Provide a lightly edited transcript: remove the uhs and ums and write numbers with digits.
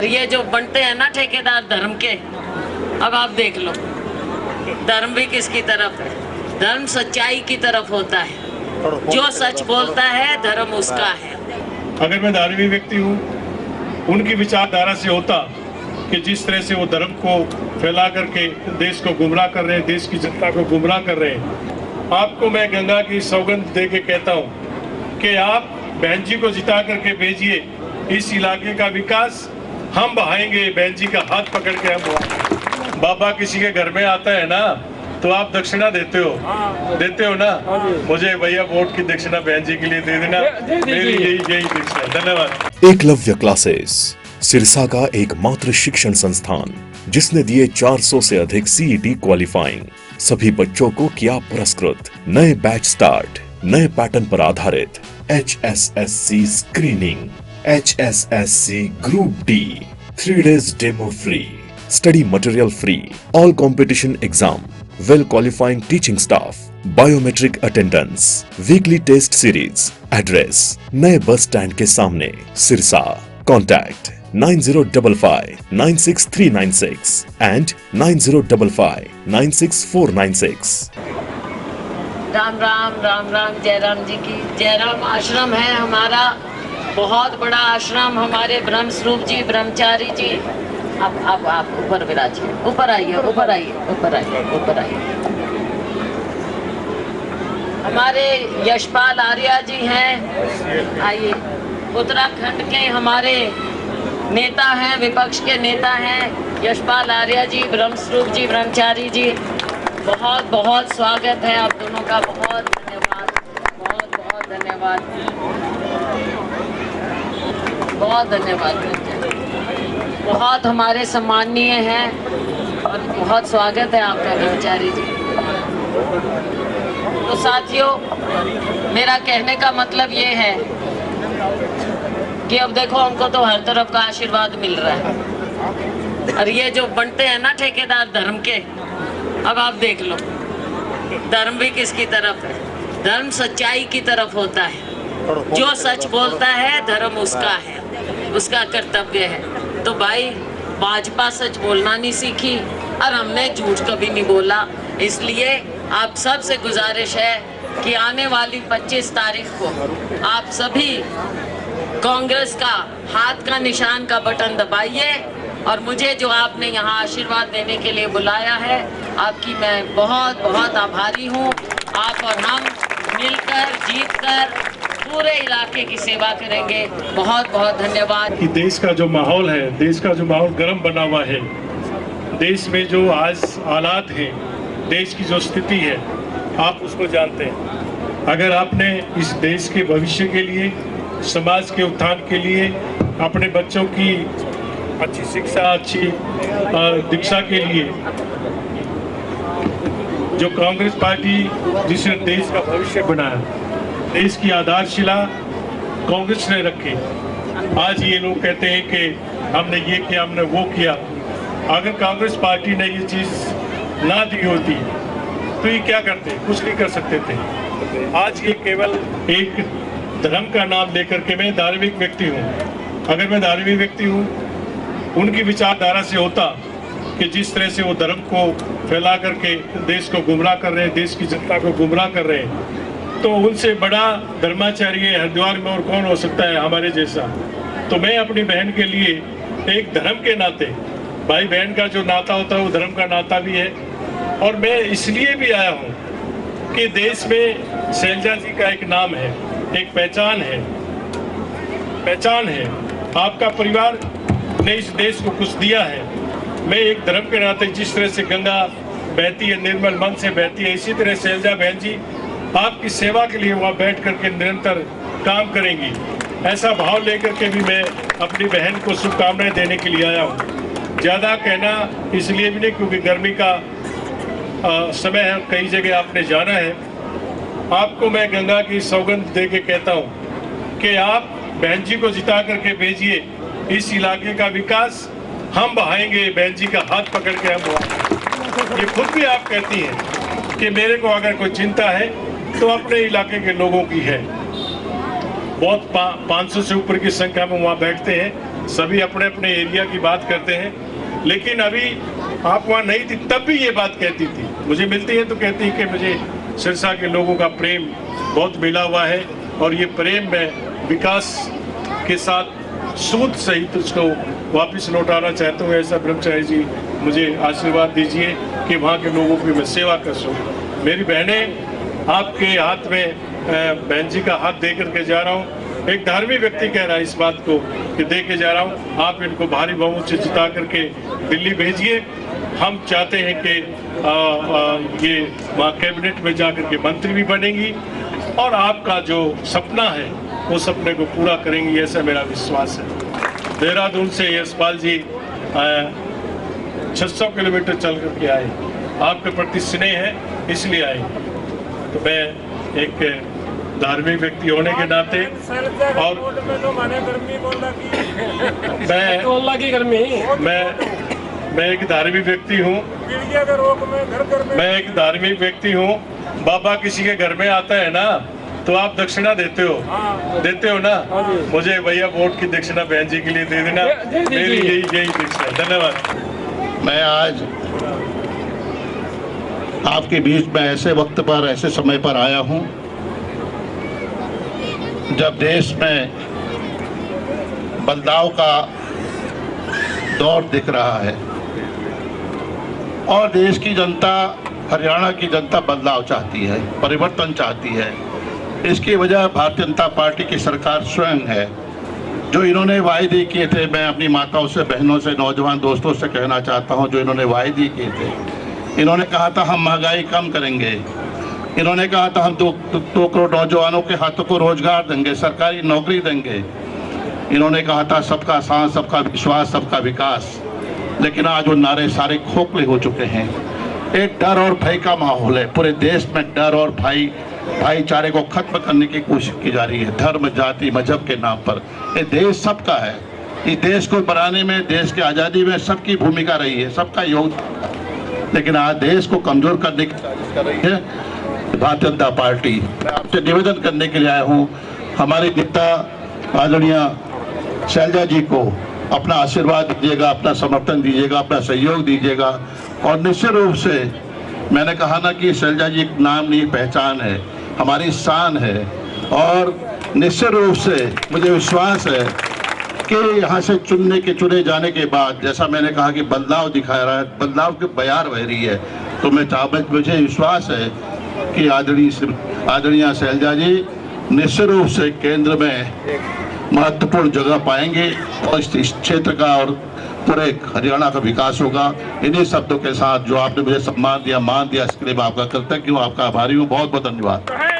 ये जो बनते हैं ना ठेकेदार धर्म के, अब आप देख लो धर्म भी किसकी तरफ है। धर्म सच्चाई की तरफ होता है, जो सच बोलता है धर्म उसका है। अगर मैं धार्मिक व्यक्ति हूँ, उनकी विचारधारा से होता कि जिस तरह से वो धर्म को फैला करके देश को गुमराह कर रहे हैं, देश की जनता को गुमराह कर रहे हैं, आपको मैं गंगा की सौगंध दे के कहता हूँ कि आप बहन जी को जिता करके भेजिए। इस इलाके का विकास हम बहाएंगे, बहन जी का हाथ पकड़ के हम बहाएंगे। बाबा किसी के घर में आता है ना, तो आप दक्षिणा देते हो ना। मुझे भैया वोट की दक्षिणा बहन जी के लिए दे देना, मेरी यही दक्षिणा। धन्यवाद। एकलव्य क्लासेस सिरसा का एकमात्र शिक्षण संस्थान जिसने दिए 400 से अधिक सीईटी क्वालिफाइंग। सभी बच्चों को किया पुरस्कृत। नए बैच स्टार्ट, नए पैटर्न पर आधारित HSSC screening, HSSC group D, 3 days demo free, study material free, all competition exam, well qualifying teaching staff, biometric attendance, weekly test series. Address नए बस स्टैंड के सामने, सिरसा। Contact 9055 96396 and 9055 96496। राम राम राम राम, जय राम जी की। जय राम आश्रम है हमारा, बहुत बड़ा आश्रम। हमारे ब्रह्म स्वरूप जी, ब्रह्मचारी जी, आप ऊपर विराजिए, ऊपर आइए, ऊपर आइए, ऊपर आइए, ऊपर आइए। हमारे यशपाल आर्या जी हैं, आइए। उत्तराखंड के हमारे नेता हैं, विपक्ष के नेता हैं यशपाल आर्या जी, ब्रह्म स्वरूप जी, ब्रह्मचारी जी। बहुत बहुत स्वागत है आप दोनों का। बहुत धन्यवाद, बहुत बहुत धन्यवाद, बहुत धन्यवाद। बहुत हमारे सम्माननीय हैं और बहुत स्वागत है आपका ब्रह्मचारी जी। तो साथियों, मेरा कहने का मतलब ये है कि अब देखो हमको तो हर तरफ का आशीर्वाद मिल रहा है, और ये जो बनते हैं ना ठेकेदार धर्म के, अब आप देख लो धर्म भी किसकी तरफ है। धर्म सच्चाई की तरफ होता है, जो सच बोलता है धर्म उसका है, उसका कर्तव्य है। तो भाई भाजपा सच बोलना नहीं सीखी और हमने झूठ कभी नहीं बोला। इसलिए आप सब से गुजारिश है कि आने वाली 25 तारीख को आप सभी कांग्रेस का हाथ का निशान का बटन दबाइए, और मुझे जो आपने यहाँ आशीर्वाद देने के लिए बुलाया है, आपकी मैं बहुत बहुत आभारी हूँ। आप और हम मिलकर जीतकर पूरे इलाके की सेवा करेंगे। बहुत बहुत धन्यवाद। कि देश का जो माहौल है, देश का जो माहौल गर्म बना हुआ है, देश में जो आज हालात हैं, देश की जो स्थिति है, आप उसको जानते हैं। अगर आपने इस देश के भविष्य के लिए, समाज के उत्थान के लिए, अपने बच्चों की अच्छी शिक्षा, अच्छी दीक्षा के लिए, जो कांग्रेस पार्टी जिसने देश का भविष्य बनाया, देश की आधारशिला कांग्रेस ने रखी। आज ये लोग कहते हैं कि हमने ये किया, हमने वो किया। अगर कांग्रेस पार्टी ने ये चीज़ ना दी होती तो ये क्या करते? कुछ नहीं कर सकते थे। आज ये केवल एक धर्म का नाम लेकर के, मैं धार्मिक व्यक्ति हूँ, अगर मैं धार्मिक व्यक्ति हूँ, उनकी विचारधारा से होता कि जिस तरह से वो धर्म को फैला करके देश को गुमराह कर रहे हैं, देश की जनता को गुमराह कर रहे हैं, तो उनसे बड़ा धर्माचार्य हरिद्वार में और कौन हो सकता है हमारे जैसा। तो मैं अपनी बहन के लिए एक धर्म के नाते, भाई बहन का जो नाता होता है वो धर्म का नाता भी है, और मैं इसलिए भी आया हूँ कि देश में शैलजा जी का एक नाम है, एक पहचान है, पहचान है। आपका परिवार ने इस देश को कुछ दिया है। मैं एक धर्म के नाते, जिस तरह से गंगा बहती है, निर्मल मन से बहती है, इसी तरह शैलजा बहन जी आपकी सेवा के लिए वहाँ बैठ करके निरंतर काम करेंगी। ऐसा भाव लेकर के भी मैं अपनी बहन को शुभकामनाएं देने के लिए आया हूँ। ज़्यादा कहना इसलिए भी नहीं क्योंकि गर्मी का समय है, कई जगह आपने जाना है। आपको मैं गंगा की सौगंध दे के कहता हूँ कि आप बहन जी को जिता करके भेजिए। इस इलाके का विकास हम बहाएंगे, बहन जी का हाथ पकड़ के हम बहाएंगे। ये खुद भी आप कहती हैं कि मेरे को अगर कोई चिंता है तो अपने इलाके के लोगों की है। बहुत 500 से ऊपर की संख्या में वहाँ बैठते हैं, सभी अपने अपने एरिया की बात करते हैं, लेकिन अभी आप वहाँ नहीं थी तब भी ये बात कहती थी। मुझे मिलती है तो कहती है कि मुझे सिरसा के लोगों का प्रेम बहुत मिला हुआ है और ये प्रेम मैं विकास के साथ सूद सहित उसको वापस लौटाना चाहता हूँ। ऐसा ब्रह्मचारी जी मुझे आशीर्वाद दीजिए कि वहाँ के लोगों की मैं सेवा कर सकूँ। मेरी बहनें, आपके हाथ में बहन जी का हाथ दे करके जा रहा हूँ। एक धार्मिक व्यक्ति कह रहा है इस बात को कि दे के जा रहा हूँ, आप इनको भारी बहुमत से जिता करके दिल्ली भेजिए। हम चाहते हैं कि ये वहाँ कैबिनेट में जा करके मंत्री भी बनेंगी और आपका जो सपना है वो सपने को पूरा करेंगी, ऐसा मेरा विश्वास है। देहरादून से यशपाल जी 600 किलोमीटर चल करके आए, आपके प्रति स्नेह है इसलिए आए। तो मैं एक धार्मिक व्यक्ति होने के नाते और मैं एक धार्मिक व्यक्ति हूँ, मैं एक धार्मिक व्यक्ति हूँ। बाबा किसी के घर में आता है ना तो आप दक्षिणा देते हो ना। मुझे भैया वोट की दक्षिणा बहन जी के लिए दे देना, मेरी यही दक्षिणा। धन्यवाद। मैं आज आपके बीच में ऐसे वक्त पर, ऐसे समय पर आया हूं जब देश में बदलाव का दौर दिख रहा है और देश की जनता, हरियाणा की जनता बदलाव चाहती है, परिवर्तन चाहती है। इसकी वजह भारतीय जनता पार्टी की सरकार स्वयं है। जो इन्होंने वायदे किए थे, मैं अपनी माताओं से, बहनों से, नौजवान दोस्तों से कहना चाहता हूं, जो इन्होंने वायदे किए थे। इन्होंने कहा था हम महंगाई कम करेंगे, इन्होंने कहा था हम 2 करोड़ नौजवानों के हाथों को रोजगार देंगे, सरकारी नौकरी देंगे, इन्होंने कहा था सबका साथ, सबका विश्वास, सबका विकास। लेकिन आज वो नारे सारे खोखले हो चुके हैं। एक डर और भय का माहौल है, पूरे देश में डर और भाईचारे को खत्म करने की कोशिश की जा रही है, धर्म, जाति, मजहब के नाम पर। ये देश सबका है, इस देश को बनाने में, देश की आज़ादी में सबकी भूमिका रही है, सबका योगदान। लेकिन आज देश को कमजोर करने की कोशिश कर रही है भारतीय जनता पार्टी। मैं आपसे निवेदन करने के लिए आया हूँ, हमारे नेता आदरणीय शैलजा जी को अपना आशीर्वाद दीजिएगा, अपना समर्थन दीजिएगा, अपना सहयोग दीजिएगा। और निश्चित रूप से मैंने कहा ना कि शैलजा जी एक नाम नहीं, पहचान है, हमारी शान है। और निश्चित रूप से मुझे विश्वास है कि यहाँ से चुने जाने के बाद, जैसा मैंने कहा कि बदलाव दिखा रहा है, बदलाव की बयार बह रही है, तो मुझे विश्वास है कि आदरणीय शैलजा जी निश्चित रूप से केंद्र में महत्वपूर्ण जगह पाएंगे और इस क्षेत्र का और पूरे हरियाणा का विकास होगा। इन्हीं शब्दों के साथ जो आपने मुझे सम्मान दिया, मान दिया, इसके लिए मैं आपका कृतज्ञ हूँ, आपका आभारी हूँ। बहुत बहुत धन्यवाद।